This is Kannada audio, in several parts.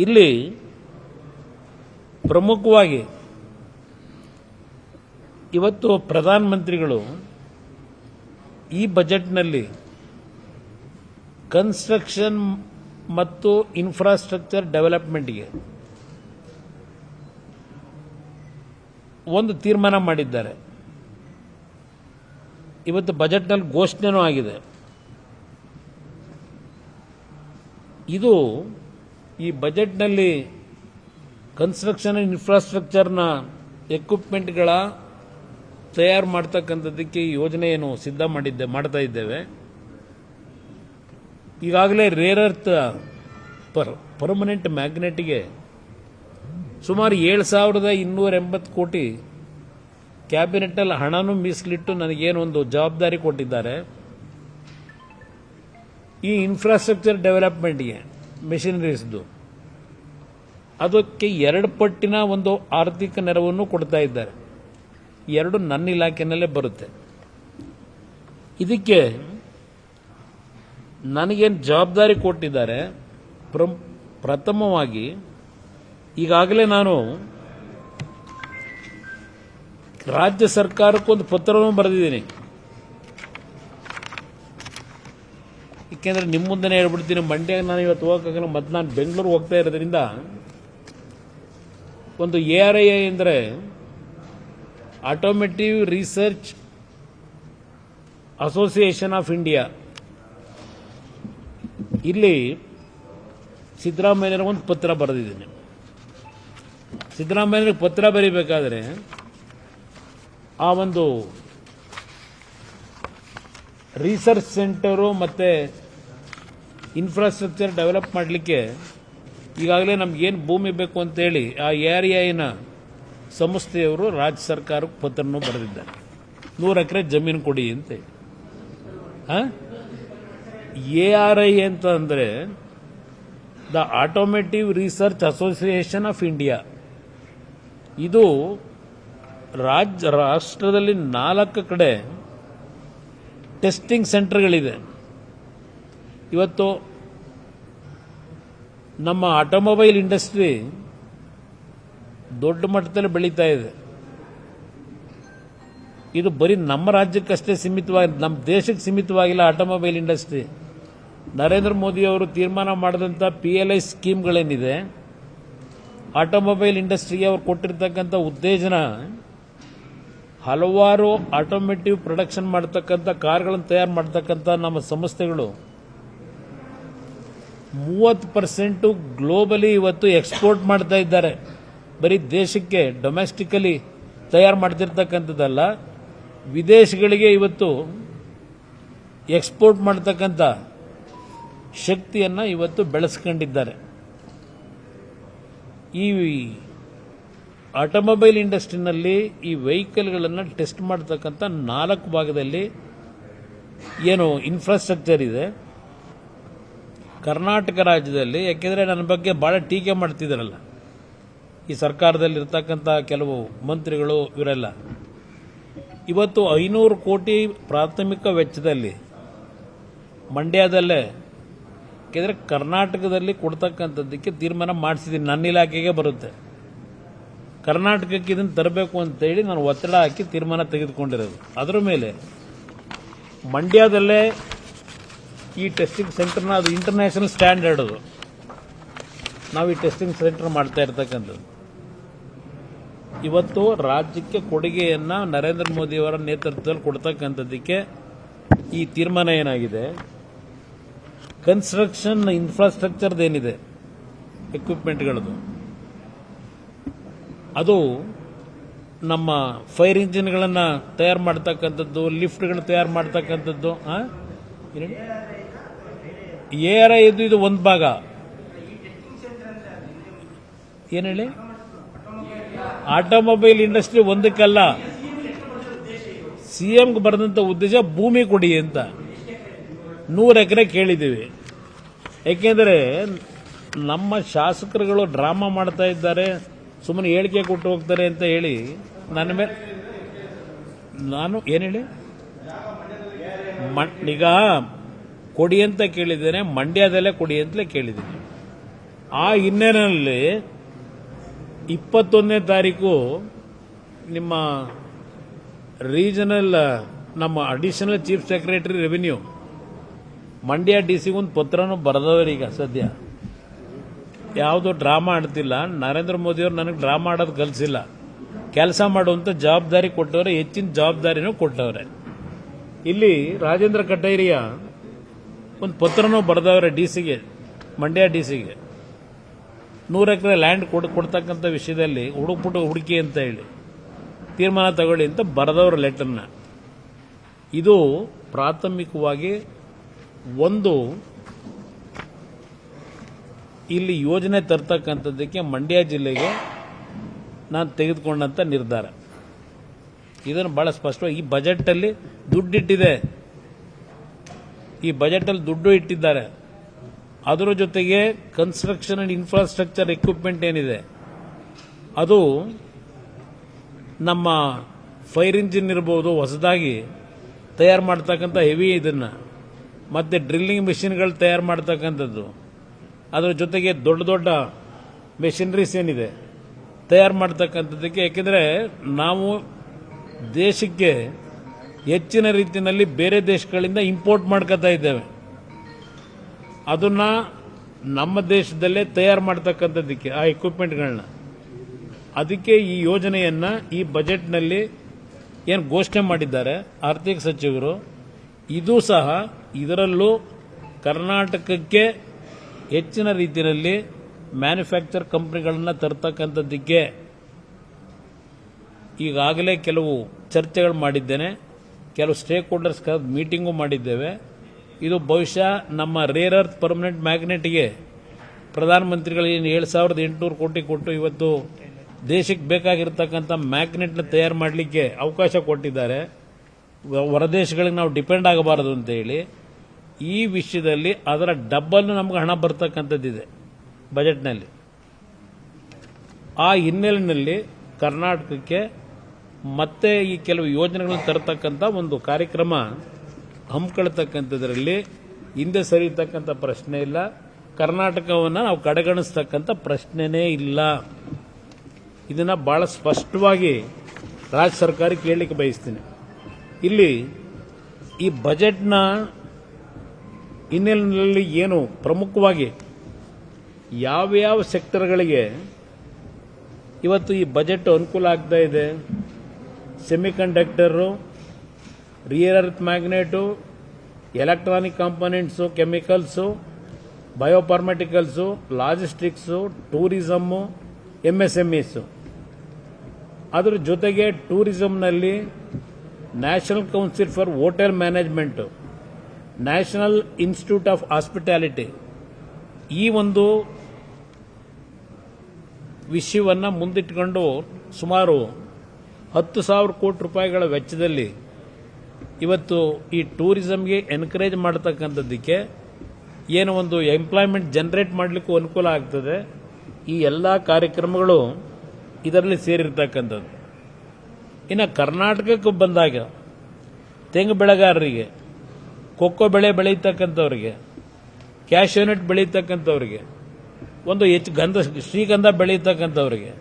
ಇಲ್ಲಿ ಪ್ರಮುಖವಾಗಿ ಇವತ್ತು ಪ್ರಧಾನಮಂತ್ರಿಗಳು ಈ ಬಜೆಟ್ನಲ್ಲಿ ಕನ್ಸ್ಟ್ರಕ್ಷನ್ ಮತ್ತು ಇನ್ಫ್ರಾಸ್ಟ್ರಕ್ಚರ್ ಡೆವಲಪ್ಮೆಂಟ್ಗೆ ಒಂದು ತೀರ್ಮಾನ ಮಾಡಿದ್ದಾರೆ. ಇವತ್ತು ಬಜೆಟ್ನಲ್ಲಿ ಘೋಷಣೆನೂ ಆಗಿದೆ. ಇದು ಈ ಬಜೆಟ್ನಲ್ಲಿ ಕನ್ಸ್ಟ್ರಕ್ಷನ್ ಇನ್ಫ್ರಾಸ್ಟ್ರಕ್ಚರ್ನ ಎಕ್ವಿಪ್ಮೆಂಟ್ಗಳ ತಯಾರು ಮಾಡ್ತಕ್ಕಂಥದ್ದಕ್ಕೆ ಯೋಜನೆಯನ್ನು ಸಿದ್ಧ ಮಾಡ್ತಾ ಇದ್ದೇವೆ. ಈಗಾಗಲೇ ರೇರ್ ಅರ್ತ್ ಪರ್ಮನೆಂಟ್ ಮ್ಯಾಗ್ನೆಟ್ಗೆ ಸುಮಾರು 7,280 ಕೋಟಿ ಕ್ಯಾಬಿನೆಟ್ಟಲ್ಲಿ ಹಣನೂ ಮೀಸಲಿಟ್ಟು ನನಗೇನೊಂದು ಜವಾಬ್ದಾರಿ ಕೊಟ್ಟಿದ್ದಾರೆ. ಈ ಇನ್ಫ್ರಾಸ್ಟ್ರಕ್ಚರ್ ಡೆವಲಪ್ಮೆಂಟ್ಗೆ ಮೆಷಿನರೀಸ್ದು ಅದಕ್ಕೆ 2 ಪಟ್ಟಿನ ಒಂದು ಆರ್ಥಿಕ ನೆರವನ್ನು ಕೊಡ್ತಾ ಇದ್ದಾರೆ. 2 ನನ್ನ ಇಲಾಖೆನಲ್ಲೇ ಬರುತ್ತೆ. ಇದಕ್ಕೆ ನನಗೇನು ಜವಾಬ್ದಾರಿ ಕೊಟ್ಟಿದ್ದಾರೆ, ಪ್ರಥಮವಾಗಿ ಈಗಾಗಲೇ ನಾನು ರಾಜ್ಯ ಸರ್ಕಾರಕ್ಕೊಂದು ಪತ್ರವನ್ನು ಬರೆದಿದ್ದೀನಿ. ಏಕೆಂದರೆ ನಿಮ್ಮ ಮುಂದೆ ಹೇಳ್ಬಿಡ್ತೀನಿ, ಮಂಡ್ಯಕ್ಕೆ ನಾನು ಇವತ್ತು ಹೋಗೋಕ್ಕಾಗಲ್ಲ, ಮತ್ತು ನಾನು ಬೆಂಗಳೂರು ಹೋಗ್ತಾ ಇರೋದ್ರಿಂದ ಒಂದು ARI ಅಂದರೆ automotive research association of India, ಇಲ್ಲಿ ಸಿದ್ದರಾಮಯ್ಯನಿಗೆ ಒಂದು ಪತ್ರ ಬರೆದಿದ್ದೀನಿ. ಸಿದ್ದರಾಮಯ್ಯನಿಗೆ ಪತ್ರ ಬರೀಬೇಕಾದ್ರೆ ಆ ಒಂದು ರಿಸರ್ಚ್ ಸೆಂಟರು ಮತ್ತು ಇನ್ಫ್ರಾಸ್ಟ್ರಕ್ಚರ್ ಡೆವಲಪ್ ಮಾಡಲಿಕ್ಕೆ ಈಗಾಗಲೇ ನಮಗೇನು ಭೂಮಿ ಬೇಕು ಅಂತೇಳಿ ಆ ARIನ ಸಂಸ್ಥೆಯವರು ರಾಜ್ಯ ಸರ್ಕಾರಕ್ಕೆ ಪತ್ರನೂ ಬರೆದಿದ್ದಾರೆ. 100 ಎಕರೆ ಜಮೀನು ಕೊಡಿ ಅಂತೇಳಿ. ARI ಅಂತ ಅಂದರೆ the automotive research association of India. ಇದು ರಾಷ್ಟ್ರದಲ್ಲಿ 4 ಕಡೆ ಟೆಸ್ಟಿಂಗ್ ಸೆಂಟರ್ಗಳಿದೆ. ಇವತ್ತು ನಮ್ಮ ಆಟೋಮೊಬೈಲ್ ಇಂಡಸ್ಟ್ರಿ ದೊಡ್ಡ ಮಟ್ಟದಲ್ಲಿ ಬೆಳೀತಾ ಇದೆ. ಇದು ಬರೀ ನಮ್ಮ ರಾಜ್ಯಕ್ಕಷ್ಟೇ ಸೀಮಿತವಾಗಿ, ನಮ್ಮ ದೇಶಕ್ಕೆ ಸೀಮಿತವಾಗಿಲ್ಲ. ಆಟೋಮೊಬೈಲ್ ಇಂಡಸ್ಟ್ರಿ ನರೇಂದ್ರ ಮೋದಿ ಅವರು ತೀರ್ಮಾನ ಮಾಡಿದಂಥ PLI ಸ್ಕೀಮ್ಗಳೇನಿದೆ, ಆಟೋಮೊಬೈಲ್ ಇಂಡಸ್ಟ್ರಿಗೆ ಅವರು ಕೊಟ್ಟಿರ್ತಕ್ಕಂಥ ಉತ್ತೇಜನ, ಹಲವಾರು ಆಟೋಮೇಟಿವ್ ಪ್ರೊಡಕ್ಷನ್ ಮಾಡ್ತಕ್ಕಂಥ ಕಾರ್ಗಳನ್ನು ತಯಾರು ಮಾಡ್ತಕ್ಕಂಥ ನಮ್ಮ ಸಂಸ್ಥೆಗಳು 30% ಗ್ಲೋಬಲಿ ಇವತ್ತು ಎಕ್ಸ್ಪೋರ್ಟ್ ಮಾಡ್ತಾ ಇದ್ದಾರೆ. ಬರೀ ದೇಶಕ್ಕೆ ಡೊಮೆಸ್ಟಿಕಲಿ ತಯಾರು ಮಾಡ್ತಿರ್ತಕ್ಕಂಥದ್ದಲ್ಲ, ವಿದೇಶಗಳಿಗೆ ಇವತ್ತು ಎಕ್ಸ್ಪೋರ್ಟ್ ಮಾಡ್ತಕ್ಕಂಥ ಶಕ್ತಿಯನ್ನು ಇವತ್ತು ಬೆಳೆಸ್ಕೊಂಡಿದ್ದಾರೆ. ಈ ಆಟೋಮೊಬೈಲ್ ಇಂಡಸ್ಟ್ರಿನಲ್ಲಿ ಈ ವೆಹಿಕಲ್ಗಳನ್ನು ಟೆಸ್ಟ್ ಮಾಡ್ತಕ್ಕಂಥ 4 ಭಾಗದಲ್ಲಿ ಏನು ಇನ್ಫ್ರಾಸ್ಟ್ರಕ್ಚರ್ ಇದೆ ಕರ್ನಾಟಕ ರಾಜ್ಯದಲ್ಲಿ. ಯಾಕೆಂದರೆ ನನ್ನ ಬಗ್ಗೆ ಭಾಳ ಟೀಕೆ ಮಾಡ್ತಿದ್ದಾರಲ್ಲ ಈ ಸರ್ಕಾರದಲ್ಲಿರ್ತಕ್ಕಂಥ ಕೆಲವು ಮಂತ್ರಿಗಳು, ಇವರೆಲ್ಲ ಇವತ್ತು 500 ಕೋಟಿ ಪ್ರಾಥಮಿಕ ವೆಚ್ಚದಲ್ಲಿ ಮಂಡ್ಯದಲ್ಲೇ, ಯಾಕೆಂದರೆ ಕರ್ನಾಟಕದಲ್ಲಿ ಕೊಡ್ತಕ್ಕಂಥದ್ದಕ್ಕೆ ತೀರ್ಮಾನ ಮಾಡಿಸಿದ್ದೀನಿ. ನನ್ನ ಇಲಾಖೆಗೆ ಬರುತ್ತೆ. ಕರ್ನಾಟಕಕ್ಕೆ ಇದನ್ನು ತರಬೇಕು ಅಂತೇಳಿ ನಾನು ಒತ್ತಡ ಹಾಕಿ ತೀರ್ಮಾನ ತೆಗೆದುಕೊಂಡಿರೋದು. ಅದರ ಮೇಲೆ ಮಂಡ್ಯದಲ್ಲೇ ಈ ಟೆಸ್ಟಿಂಗ್ ಸೆಂಟರ್ನ, ಅದು ಇಂಟರ್ನ್ಯಾಷನಲ್ ಸ್ಟ್ಯಾಂಡರ್ಡ್, ಅದು ನಾವು ಈ ಟೆಸ್ಟಿಂಗ್ ಸೆಂಟರ್ ಮಾಡ್ತಾ ಇರ್ತಕ್ಕಂಥದ್ದು. ಇವತ್ತು ರಾಜ್ಯಕ್ಕೆ ಕೊಡುಗೆಯನ್ನು ನರೇಂದ್ರ ಮೋದಿಯವರ ನೇತೃತ್ವದಲ್ಲಿ ಕೊಡ್ತಕ್ಕಂಥದ್ದಕ್ಕೆ ಈ ತೀರ್ಮಾನ ಏನಾಗಿದೆ, ಕನ್ಸ್ಟ್ರಕ್ಷನ್ ಇನ್ಫ್ರಾಸ್ಟ್ರಕ್ಚರ್ದೇನಿದೆ ಎಕ್ವಿಪ್ಮೆಂಟ್ಗಳದು, ಅದು ನಮ್ಮ ಫೈರ್ ಇಂಜಿನ್ಗಳನ್ನು ತಯಾರು ಮಾಡ್ತಕ್ಕಂಥದ್ದು, ಲಿಫ್ಟ್ಗಳನ್ನು ತಯಾರು ಮಾಡ್ತಕ್ಕಂಥದ್ದು, ARI ಇದು ಒಂದು ಭಾಗ. ಏನು ಹೇಳಿ, ಆಟೋಮೊಬೈಲ್ ಇಂಡಸ್ಟ್ರಿ ಒಂದಕ್ಕಲ್ಲ, CMಗೆ ಬರೆದಂಥ ಉದ್ದೇಶ ಭೂಮಿ ಕೊಡಿ ಅಂತ 100 ಎಕರೆ ಕೇಳಿದ್ದೀವಿ. ಏಕೆಂದರೆ ನಮ್ಮ ಶಾಸಕರುಗಳು ಡ್ರಾಮಾ ಮಾಡ್ತಾ ಇದ್ದಾರೆ, ಸುಮ್ಮನೆ ಹೇಳಿಕೆ ಕೊಟ್ಟು ಹೋಗ್ತಾರೆ ಅಂತ ಹೇಳಿ ನನ್ನ ಮೇಲೆ ನಾನು ಏನು ಹೇಳಿ ಈಗ ಕೊಡಿ ಅಂತ ಕೇಳಿದ್ದೇನೆ, ಮಂಡ್ಯದಲ್ಲೇ ಕೊಡಿ ಅಂತಲೇ ಕೇಳಿದ್ದೀನಿ. ಆ ಹಿನ್ನೆಲೆಯಲ್ಲಿ 21ನೇ ತಾರೀಕು ನಿಮ್ಮ ರೀಜನಲ್ ನಮ್ಮ additional chief secretary revenue Mandya ಡಿಸಿಗೆ ಒಂದು ಪತ್ರನೂ ಬರೆದವರೀಗ ಸದ್ಯ. ಯಾವುದೋ ಡ್ರಾಮಾ ಆಡ್ತಿಲ್ಲ. ನರೇಂದ್ರ ಮೋದಿಯವರು ನನಗೆ ಡ್ರಾಮಾ ಆಡೋದು ಕಲಿಸಿಲ್ಲ. ಕೆಲಸ ಮಾಡುವಂಥ ಜವಾಬ್ದಾರಿ ಕೊಟ್ಟವ್ರೆ, ಹೆಚ್ಚಿನ ಜವಾಬ್ದಾರಿನೂ ಕೊಟ್ಟವ್ರೆ. ಇಲ್ಲಿ ರಾಜೇಂದ್ರ ಕಟೇರಿಯ ಒಂದು ಪತ್ರನೂ ಬರೆದವ್ರೆ ಡಿಸಿಗೆ, ಮಂಡ್ಯ ಡಿಸಿಗೆ 100 ಎಕರೆ ಲ್ಯಾಂಡ್ ಕೊಡ್ತಕ್ಕಂಥ ವಿಷಯದಲ್ಲಿ ಹುಡುಕಿ ಅಂತ ಹೇಳಿ ತೀರ್ಮಾನ ತಗೊಳ್ಳಿ ಅಂತ ಬರೆದವ್ರ ಲೆಟರ್ನ. ಇದು ಪ್ರಾಥಮಿಕವಾಗಿ ಒಂದು ಇಲ್ಲಿ ಯೋಜನೆ ತರ್ತಕ್ಕಂಥದ್ದಕ್ಕೆ ಮಂಡ್ಯ ಜಿಲ್ಲೆಗೆ ನಾನು ತೆಗೆದುಕೊಂಡಂಥ ನಿರ್ಧಾರ. ಇದನ್ನು ಬಹಳ ಸ್ಪಷ್ಟವಾಗಿ ಈ ಬಜೆಟಲ್ಲಿ ದುಡ್ಡಿಟ್ಟಿದೆ, ಈ ಬಜೆಟಲ್ಲಿ ದುಡ್ಡು ಇಟ್ಟಿದ್ದಾರೆ. ಅದರ ಜೊತೆಗೆ ಕನ್ಸ್ಟ್ರಕ್ಷನ್ ಅಂಡ್ ಇನ್ಫ್ರಾಸ್ಟ್ರಕ್ಚರ್ ಎಕ್ವಿಪ್ಮೆಂಟ್ ಏನಿದೆ ಅದು ನಮ್ಮ ಫೈರ್ ಇಂಜಿನ್ ಇರ್ಬೋದು, ಹೊಸದಾಗಿ ತಯಾರು ಮಾಡ್ತಕ್ಕಂಥ ಹೆವಿ ಇದನ್ನು, ಮತ್ತು ಡ್ರಿಲ್ಲಿಂಗ್ ಮೆಷಿನ್ಗಳು ತಯಾರು ಮಾಡ್ತಕ್ಕಂಥದ್ದು, ಅದರ ಜೊತೆಗೆ ದೊಡ್ಡ ದೊಡ್ಡ ಮೆಷಿನರೀಸ್ ಏನಿದೆ ತಯಾರು ಮಾಡ್ತಕ್ಕಂಥದ್ದಕ್ಕೆ. ಯಾಕೆಂದರೆ ನಾವು ದೇಶಕ್ಕೆ ಹೆಚ್ಚಿನ ರೀತಿಯಲ್ಲಿ ಬೇರೆ ದೇಶಗಳಿಂದ ಇಂಪೋರ್ಟ್ ಮಾಡ್ಕೊತಾ ಇದ್ದೇವೆ. ಅದನ್ನು ನಮ್ಮ ದೇಶದಲ್ಲೇ ತಯಾರು ಮಾಡ್ತಕ್ಕಂಥದ್ದಕ್ಕೆ ಆ ಎಕ್ವಿಪ್ಮೆಂಟ್ಗಳನ್ನ, ಅದಕ್ಕೆ ಈ ಯೋಜನೆಯನ್ನು ಈ ಬಜೆಟ್ನಲ್ಲಿ ಏನು ಘೋಷಣೆ ಮಾಡಿದ್ದಾರೆ ಆರ್ಥಿಕ ಸಚಿವರು, ಇದು ಸಹ ಇದರಲ್ಲೂ ಕರ್ನಾಟಕಕ್ಕೆ ಹೆಚ್ಚಿನ ರೀತಿಯಲ್ಲಿ ಮ್ಯಾನುಫ್ಯಾಕ್ಚರ್ ಕಂಪನಿಗಳನ್ನು ತರ್ತಕ್ಕಂಥದ್ದಕ್ಕೆ ಈಗಾಗಲೇ ಕೆಲವು ಚರ್ಚೆಗಳು ಮಾಡಿದ್ದೇನೆ, ಕೆಲವು ಸ್ಟೇಕ್ ಹೋಲ್ಡರ್ಸ್ ಮೀಟಿಂಗು ಮಾಡಿದ್ದೇವೆ. ಇದು ಬಹುಶಃ ನಮ್ಮ ರೇರ್ ಅರ್ತ್ ಪರ್ಮನೆಂಟ್ ಮ್ಯಾಗ್ನೆಟ್ಗೆ ಪ್ರಧಾನಮಂತ್ರಿಗಳಿಗೆ 7,800 ಕೋಟಿ ಕೊಟ್ಟು ಇವತ್ತು ದೇಶಕ್ಕೆ ಬೇಕಾಗಿರ್ತಕ್ಕಂಥ ಮ್ಯಾಗ್ನೆಟ್ನ ತಯಾರು ಮಾಡಲಿಕ್ಕೆ ಅವಕಾಶ ಕೊಟ್ಟಿದ್ದಾರೆ. ಹೊರದೇಶಗಳಿಗೆ ನಾವು ಡಿಪೆಂಡ್ ಆಗಬಾರದು ಅಂತ ಹೇಳಿ ಈ ವಿಷಯದಲ್ಲಿ ಅದರ ಡಬ್ಬಲ್ ನಮ್ಗೆ ಹಣ ಬರ್ತಕ್ಕಂಥದ್ದಿದೆ ಬಜೆಟ್ನಲ್ಲಿ. ಆ ಹಿನ್ನೆಲೆಯಲ್ಲಿ ಕರ್ನಾಟಕಕ್ಕೆ ಮತ್ತೆ ಈ ಕೆಲವು ಯೋಜನೆಗಳನ್ನು ತರತಕ್ಕಂಥ ಒಂದು ಕಾರ್ಯಕ್ರಮ ಹಮ್ಮಿಕೊಳ್ತಕ್ಕಂಥದ್ರಲ್ಲಿ ಹಿಂದೆ ಸರಿಯತಕ್ಕಂಥ ಪ್ರಶ್ನೆ ಇಲ್ಲ. ಕರ್ನಾಟಕವನ್ನು ನಾವು ಕಡೆಗಣಿಸ್ತಕ್ಕಂಥ ಪ್ರಶ್ನೆನೇ ಇಲ್ಲ. ಇದನ್ನು ಬಹಳ ಸ್ಪಷ್ಟವಾಗಿ ರಾಜ್ಯ ಸರ್ಕಾರಕ್ಕೆ ಹೇಳಲಿಕ್ಕೆ ಬಯಸ್ತೀನಿ. ಇಲ್ಲಿ ಈ ಬಜೆಟ್ನ ಹಿನ್ನೆಲೆಯಲ್ಲಿ ಏನು ಪ್ರಮುಖವಾಗಿ ಯಾವ್ಯಾವ ಸೆಕ್ಟರ್ಗಳಿಗೆ ಇವತ್ತು ಈ ಬಜೆಟ್ ಅನುಕೂಲ ಆಗ್ತಾ ಇದೆ, semiconductor, rare earth magnet, electronic components, chemicals, biopharmaceuticals, logistics, tourism, MSMEಸು. ಅದರ ಜೊತೆಗೆ ಟೂರಿಸಂನಲ್ಲಿ national council for hotel management, national institute of hospitality, ಈ ಒಂದು ವಿಷಯವನ್ನು ಮುಂದಿಟ್ಟುಕೊಂಡು ಸುಮಾರು 10,000 ಕೋಟಿ ರೂಪಾಯಿಗಳ ವೆಚ್ಚದಲ್ಲಿ ಇವತ್ತು ಈ ಟೂರಿಸಂಗೆ ಎನ್ಕರೇಜ್ ಮಾಡತಕ್ಕಂಥದ್ದಕ್ಕೆ ಏನು ಒಂದು ಎಂಪ್ಲಾಯ್ಮೆಂಟ್ ಜನರೇಟ್ ಮಾಡಲಿಕ್ಕೂ ಅನುಕೂಲ ಆಗ್ತದೆ. ಈ ಎಲ್ಲ ಕಾರ್ಯಕ್ರಮಗಳು ಇದರಲ್ಲಿ ಸೇರಿರ್ತಕ್ಕಂಥದ್ದು. ಇನ್ನು ಕರ್ನಾಟಕಕ್ಕೆ ಬಂದಾಗ ತೆಂಗು ಬೆಳೆಗಾರರಿಗೆ, ಕೊಕ್ಕೋ ಬೆಳೆ ಬೆಳೀತಕ್ಕಂಥವ್ರಿಗೆ, ಕ್ಯಾಶ್ಯೂನಟ್ ಬೆಳೀತಕ್ಕಂಥವ್ರಿಗೆ, ಒಂದು ಶ್ರೀಗಂಧ ಬೆಳೀತಕ್ಕಂಥವ್ರಿಗೆ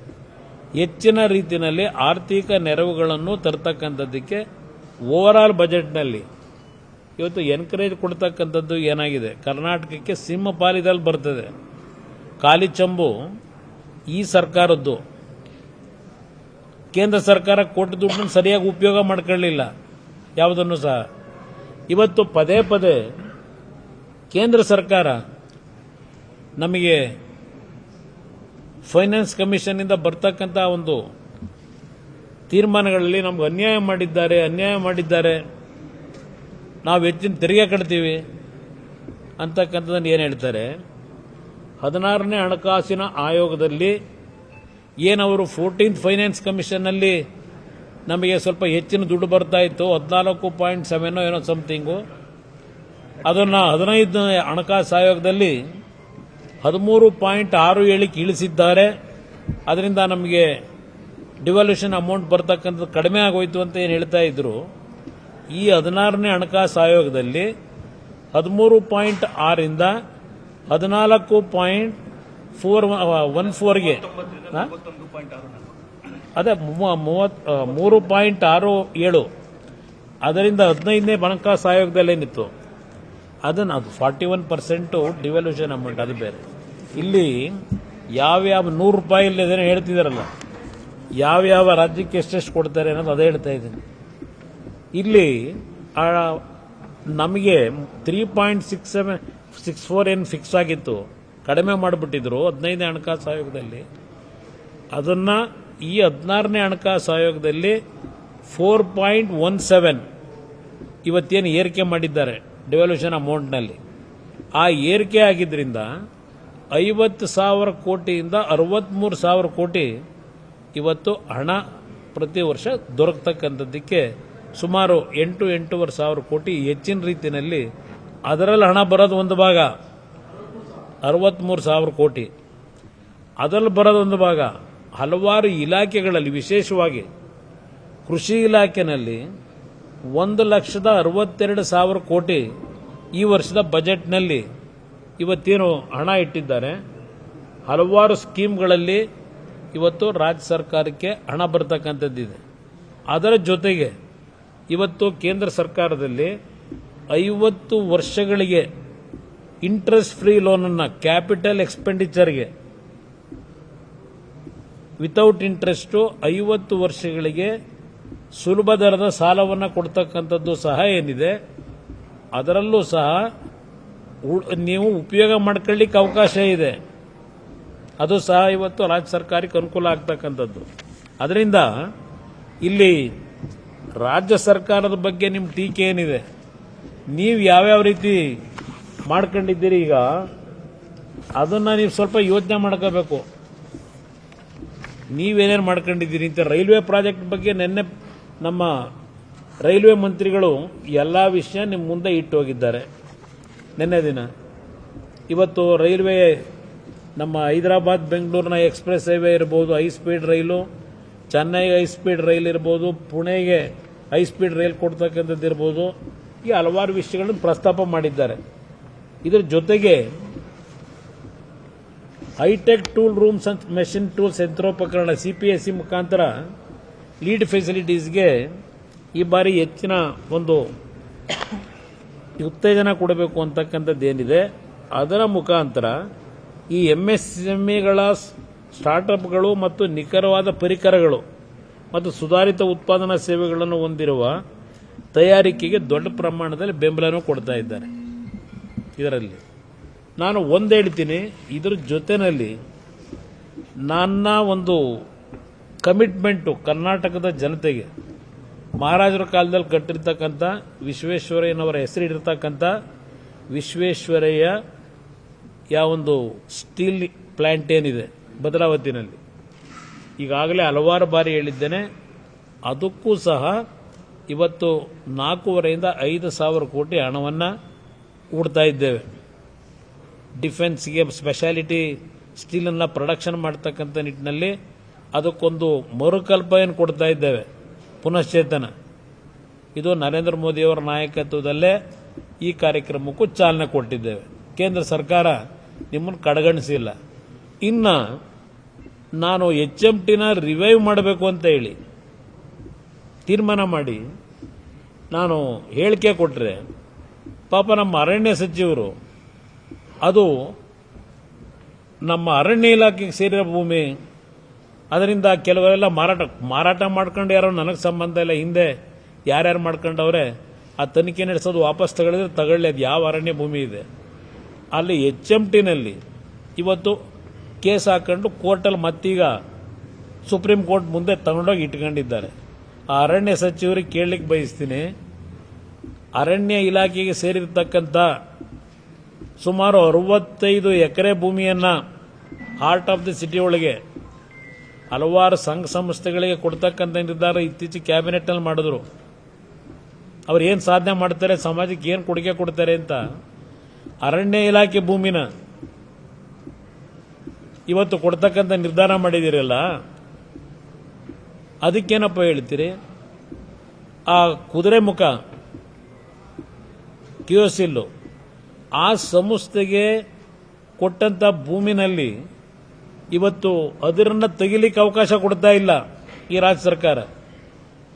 ಹೆಚ್ಚಿನ ರೀತಿಯಲ್ಲಿ ಆರ್ಥಿಕ ನೆರವುಗಳನ್ನು ತರ್ತಕ್ಕಂಥದ್ದಕ್ಕೆ ಓವರಾಲ್ ಬಜೆಟ್ನಲ್ಲಿ ಇವತ್ತು ಎನ್ಕರೇಜ್ ಕೊಡ್ತಕ್ಕಂಥದ್ದು ಏನಾಗಿದೆ, ಕರ್ನಾಟಕಕ್ಕೆ ಸಿಂಹಪಾಲಿದಲ್ಲಿ ಬರ್ತದೆ. ಖಾಲಿ ಚಂಬು ಈ ಸರ್ಕಾರದ್ದು. ಕೇಂದ್ರ ಸರ್ಕಾರ ಕೊಟ್ಟ ದುಡ್ಡನ್ನು ಸರಿಯಾಗಿ ಉಪಯೋಗ ಮಾಡ್ಕೊಳ್ಳಿಲ್ಲ ಯಾವುದನ್ನು ಸಹ. ಇವತ್ತು ಪದೇ ಪದೇ ಕೇಂದ್ರ ಸರ್ಕಾರ ನಮಗೆ ಫೈನಾನ್ಸ್ ಕಮಿಷನ್ನಿಂದ ಬರ್ತಕ್ಕಂಥ ಒಂದು ತೀರ್ಮಾನಗಳಲ್ಲಿ ನಮ್ಗೆ ಅನ್ಯಾಯ ಮಾಡಿದ್ದಾರೆ, ನಾವು ಹೆಚ್ಚಿನ ತೆರಿಗೆ ಕಟ್ತೀವಿ ಅಂತಕ್ಕಂಥದ್ದನ್ನು ಏನು ಹೇಳ್ತಾರೆ. 16ನೇ ಹಣಕಾಸಿನ ಆಯೋಗದಲ್ಲಿ ಏನವರು 14th ಫೈನಾನ್ಸ್ ಕಮಿಷನ್ನಲ್ಲಿ ನಮಗೆ ಸ್ವಲ್ಪ ಹೆಚ್ಚಿನ ದುಡ್ಡು ಬರ್ತಾ ಇತ್ತು, 14.7 ಏನೋ ಸಮಥಿಂಗು, ಅದನ್ನು 15ನೇ ಹಣಕಾಸು ಆಯೋಗದಲ್ಲಿ 13.67 ಇಳಿಸಿದ್ದಾರೆ. ಅದರಿಂದ ನಮಗೆ ಡಿವಲ್ಯೂಷನ್ ಅಮೌಂಟ್ ಬರ್ತಕ್ಕಂಥದ್ದು ಕಡಿಮೆ ಆಗೋಯ್ತು ಅಂತ ಏನು ಹೇಳ್ತಾ ಇದ್ರು. ಈ 16ನೇ ಹಣಕಾಸು ಆಯೋಗದಲ್ಲಿ 13.6 ಇಂದ 414ಗೆ ಅದೇ 3.67 ಅದರಿಂದ 15ನೇ ಹಣಕಾಸು ಆಯೋಗದಲ್ಲೇನಿತ್ತು ಅದನ್ನು ಅದು 41% ಡಿವ್ಯಾಲ್ಯೂಷನ್ ಅಮೌಂಟ್, ಅದು ಬೇರೆ. ಇಲ್ಲಿ ಯಾವ್ಯಾವ ₹100 ಇಲ್ಲದೇನೆ ಹೇಳ್ತಿದಾರಲ್ಲ, ಯಾವ್ಯಾವ ರಾಜ್ಯಕ್ಕೆ ಎಷ್ಟೆಷ್ಟು ಕೊಡ್ತಾರೆ ಅನ್ನೋದು ಅದೇ ಹೇಳ್ತಾ ಇದ್ದೀನಿ. ಇಲ್ಲಿ ನಮಗೆ 3.64 ಏನು ಫಿಕ್ಸ್ ಆಗಿತ್ತು, ಕಡಿಮೆ ಮಾಡಿಬಿಟ್ಟಿದ್ರು 15ನೇ ಹಣಕಾಸು ಆಯೋಗದಲ್ಲಿ. ಅದನ್ನು ಈ 16ನೇ ಹಣಕಾಸು ಆಯೋಗದಲ್ಲಿ 4.17 ಇವತ್ತೇನು ಏರಿಕೆ ಮಾಡಿದ್ದಾರೆ ಡಿವ್ಯಾಲ್ಯೂಷನ್ ಅಮೌಂಟ್ನಲ್ಲಿ. ಆ ಏರಿಕೆ ಆಗಿದ್ದರಿಂದ 50,000 ಕೋಟಿಯಿಂದ 63,000 ಕೋಟಿ ಇವತ್ತು ಹಣ ಪ್ರತಿ ವರ್ಷ ದೊರಕತಕ್ಕಂಥದ್ದಕ್ಕೆ ಸುಮಾರು 8-8.5 ಸಾವಿರ ಕೋಟಿ ಹೆಚ್ಚಿನ ರೀತಿಯಲ್ಲಿ ಅದರಲ್ಲಿ ಹಣ ಬರೋದು ಒಂದು ಭಾಗ, 63,000 ಕೋಟಿ ಅದರಲ್ಲಿ ಬರೋದು ಒಂದು ಭಾಗ. ಹಲವಾರು ಇಲಾಖೆಗಳಲ್ಲಿ ವಿಶೇಷವಾಗಿ ಕೃಷಿ ಇಲಾಖೆಯಲ್ಲಿ 1,62,000 ಕೋಟಿ ಈ ವರ್ಷದ ಬಜೆಟ್ನಲ್ಲಿ ಇವತ್ತೇನು ಹಣ ಇಟ್ಟಿದ್ದಾರೆ. ಹಲವಾರು ಸ್ಕೀಮ್ಗಳಲ್ಲಿ ಇವತ್ತು ರಾಜ್ಯ ಸರ್ಕಾರಕ್ಕೆ ಹಣ ಬರ್ತಕ್ಕಂಥದ್ದಿದೆ. ಅದರ ಜೊತೆಗೆ ಇವತ್ತು ಕೇಂದ್ರ ಸರ್ಕಾರದಲ್ಲಿ 50 ವರ್ಷಗಳಿಗೆ ಇಂಟ್ರೆಸ್ಟ್ ಫ್ರೀ ಲೋನನ್ನು ಕ್ಯಾಪಿಟಲ್ ಎಕ್ಸ್ಪೆಂಡಿಚರ್ಗೆ ವಿತೌಟ್ ಇಂಟ್ರೆಸ್ಟು 50 ವರ್ಷಗಳಿಗೆ ಸುಲಭ ದರದ ಸಾಲವನ್ನು ಕೊಡ್ತಕ್ಕಂಥದ್ದು ಸಹ ಏನಿದೆ, ಅದರಲ್ಲೂ ಸಹ ನೀವು ಉಪಯೋಗ ಮಾಡ್ಕೊಳ್ಳಿಕ್ಕೆ ಅವಕಾಶ ಇದೆ. ಅದು ಸಹ ಇವತ್ತು ರಾಜ್ಯ ಸರ್ಕಾರಕ್ಕೆ ಅನುಕೂಲ ಆಗ್ತಕ್ಕಂಥದ್ದು. ಅದರಿಂದ ಇಲ್ಲಿ ರಾಜ್ಯ ಸರ್ಕಾರದ ಬಗ್ಗೆ ನಿಮ್ಮ ಟೀಕೆ ಏನಿದೆ, ನೀವು ಯಾವ್ಯಾವ ರೀತಿ ಮಾಡ್ಕೊಂಡಿದ್ದೀರಿ ಈಗ ಅದನ್ನು ನೀವು ಸ್ವಲ್ಪ ಯೋಚನೆ ಮಾಡ್ಕೋಬೇಕು. ನೀವೇನೇನು ಮಾಡ್ಕೊಂಡಿದ್ದೀರಿ ಅಂತ. ರೈಲ್ವೆ ಪ್ರಾಜೆಕ್ಟ್ ಬಗ್ಗೆ ನಿನ್ನೆ ನಮ್ಮ ರೈಲ್ವೆ ಮಂತ್ರಿಗಳು ಎಲ್ಲ ವಿಷಯ ನಿಮ್ಮ ಮುಂದೆ ಇಟ್ಟು ಹೋಗಿದ್ದಾರೆ ನಿನ್ನೆ ದಿನ. ಇವತ್ತು ರೈಲ್ವೆ ನಮ್ಮ ಹೈದರಾಬಾದ್ ಬೆಂಗಳೂರಿನ ಎಕ್ಸ್ಪ್ರೆಸ್ ಹೈವೇ ಇರ್ಬೋದು, ಹೈ ಸ್ಪೀಡ್ ರೈಲು, ಚೆನ್ನೈಗೆ ಹೈ ಸ್ಪೀಡ್ ರೈಲ್ ಇರ್ಬೋದು, ಪುಣೆಗೆ ಹೈ ಸ್ಪೀಡ್ ರೈಲ್ ಕೊಡ್ತಕ್ಕಂಥದ್ದು ಇರ್ಬೋದು, ಈ ಹಲವಾರು ವಿಷಯಗಳನ್ನು ಪ್ರಸ್ತಾಪ ಮಾಡಿದ್ದಾರೆ. ಇದರ ಜೊತೆಗೆ high tech tool rooms and machine tools ಯಂತ್ರೋಪಕರಣ CPSE ಮುಖಾಂತರ ಲೀಡ್ ಫೆಸಿಲಿಟೀಸ್ಗೆ ಈ ಬಾರಿ ಹೆಚ್ಚಿನ ಒಂದು ಉತ್ತೇಜನ ಕೊಡಬೇಕು ಅಂತಕ್ಕಂಥದ್ದು ಏನಿದೆ, ಅದರ ಮುಖಾಂತರ ಈ MSMEಗಳ ಸ್ಟಾರ್ಟ್ಅಪ್ಗಳು ಮತ್ತು ನಿಖರವಾದ ಪರಿಕರಗಳು ಮತ್ತು ಸುಧಾರಿತ ಉತ್ಪಾದನಾ ಸೇವೆಗಳನ್ನು ಹೊಂದಿರುವ ತಯಾರಿಕೆಗೆ ದೊಡ್ಡ ಪ್ರಮಾಣದಲ್ಲಿ ಬೆಂಬಲನೂ ಕೊಡ್ತಾ ಇದ್ದಾರೆ. ಇದರಲ್ಲಿ ನಾನು ಒಂದು ಹೇಳ್ತೀನಿ, ಇದರ ಜೊತೆಯಲ್ಲಿ ನನ್ನ ಒಂದು ಕಮಿಟ್ಮೆಂಟು ಕರ್ನಾಟಕದ ಜನತೆಗೆ ಮಹಾರಾಜರ ಕಾಲದಲ್ಲಿ ಕಟ್ಟಿರ್ತಕ್ಕಂಥ ವಿಶ್ವೇಶ್ವರಯ್ಯನವರ ಹೆಸರಿಟ್ಟಿರ್ತಕ್ಕಂಥ ವಿಶ್ವೇಶ್ವರಯ್ಯ ಒಂದು ಸ್ಟೀಲ್ ಪ್ಲಾಂಟ್ ಏನಿದೆ ಭದ್ರಾವತಿನಲ್ಲಿ, ಈಗಾಗಲೇ ಹಲವಾರು ಬಾರಿ ಹೇಳಿದ್ದೇನೆ, ಅದಕ್ಕೂ ಸಹ ಇವತ್ತು 4,500 to 5,000 ಕೋಟಿ ಹಣವನ್ನು ಹೂಡ್ತಾ ಇದ್ದೇವೆ. ಡಿಫೆನ್ಸ್ಗೆ ಸ್ಪೆಷಾಲಿಟಿ ಸ್ಟೀಲನ್ನು ಪ್ರೊಡಕ್ಷನ್ ಮಾಡ್ತಕ್ಕಂಥ ನಿಟ್ಟಿನಲ್ಲಿ ಅದಕ್ಕೊಂದು ಮರುಕಲ್ಪನೆ ಕೊಡ್ತಾ ಇದ್ದೇವೆ, ಪುನಶ್ಚೇತನ. ಇದು ನರೇಂದ್ರ ಮೋದಿಯವರ ನಾಯಕತ್ವದಲ್ಲೇ ಈ ಕಾರ್ಯಕ್ರಮಕ್ಕೂ ಚಾಲನೆ ಕೊಟ್ಟಿದ್ದೇವೆ. ಕೇಂದ್ರ ಸರ್ಕಾರ ನಿಮ್ಮನ್ನು ಕಡೆಗಣಿಸಿಲ್ಲ. ಇನ್ನು ನಾನು HMTನ ರಿವೈವ್ ಮಾಡಬೇಕು ಅಂತ ಹೇಳಿ ತೀರ್ಮಾನ ಮಾಡಿ ನಾನು ಹೇಳಿಕೆ ಕೊಟ್ಟರೆ, ಪಾಪ ನಮ್ಮ ಅರಣ್ಯ ಸಚಿವರು ಅದು ನಮ್ಮ ಅರಣ್ಯ ಇಲಾಖೆಗೆ ಸೇರಿರೋ ಭೂಮಿ, ಅದರಿಂದ ಕೆಲವರೆಲ್ಲ ಮಾರಾಟ ಮಾಡ್ಕೊಂಡು ಯಾರೋ ನನಗೆ ಸಂಬಂಧ ಇಲ್ಲ, ಹಿಂದೆ ಯಾರ್ಯಾರು ಮಾಡ್ಕೊಂಡವ್ರೆ ಆ ತನಿಖೆ ನಡೆಸೋದು ವಾಪಸ್ ತಗೊಳ್ಳಿದ್ರೆ ತಗೊಳ್ಳಿ, ಅದು ಯಾವ ಅರಣ್ಯ ಭೂಮಿ ಇದೆ ಅಲ್ಲಿ HMTನಲ್ಲಿ ಇವತ್ತು ಕೇಸ್ ಹಾಕೊಂಡು ಕೋರ್ಟಲ್ಲಿ ಮತ್ತೀಗ ಸುಪ್ರೀಂ ಕೋರ್ಟ್ ಮುಂದೆ ತಗೊಂಡೋಗಿ ಇಟ್ಕೊಂಡಿದ್ದಾರೆ. ಆ ಅರಣ್ಯ ಸಚಿವರಿಗೆ ಕೇಳಲಿಕ್ಕೆ ಬಯಸ್ತೀನಿ, ಅರಣ್ಯ ಇಲಾಖೆಗೆ ಸೇರಿರ್ತಕ್ಕಂಥ ಸುಮಾರು 65 ಎಕರೆ ಭೂಮಿಯನ್ನು ಹಾರ್ಟ್ ಆಫ್ ದಿ ಸಿಟಿ ಒಳಗೆ ಹಲವಾರು ಸಂಘ ಸಂಸ್ಥೆಗಳಿಗೆ ಕೊಡ್ತಕ್ಕಂಥ ನಿರ್ಧಾರ ಇತ್ತೀಚೆಗೆ ಕ್ಯಾಬಿನೆಟ್ನಲ್ಲಿ ಮಾಡಿದ್ರು. ಅವ್ರು ಏನು ಸಾಧನೆ ಮಾಡ್ತಾರೆ, ಸಮಾಜಕ್ಕೆ ಏನು ಕೊಡುಗೆ ಕೊಡ್ತಾರೆ ಅಂತ ಅರಣ್ಯ ಇಲಾಖೆ ಭೂಮಿನ ಇವತ್ತು ಕೊಡ್ತಕ್ಕಂಥ ನಿರ್ಧಾರ ಮಾಡಿದಿರಲ್ಲ, ಅದಕ್ಕೇನಪ್ಪ ಹೇಳ್ತೀರಿ? ಆ ಕುದುರೆಮುಖ QSL ಆ ಸಂಸ್ಥೆಗೆ ಕೊಟ್ಟಂಥ ಭೂಮಿನಲ್ಲಿ ಇವತ್ತು ಅದಿರನ್ನ ತೆಗಿಲಿಕ್ಕೆ ಅವಕಾಶ ಕೊಡ್ತಾ ಇಲ್ಲ ಈ ರಾಜ್ಯ ಸರ್ಕಾರ.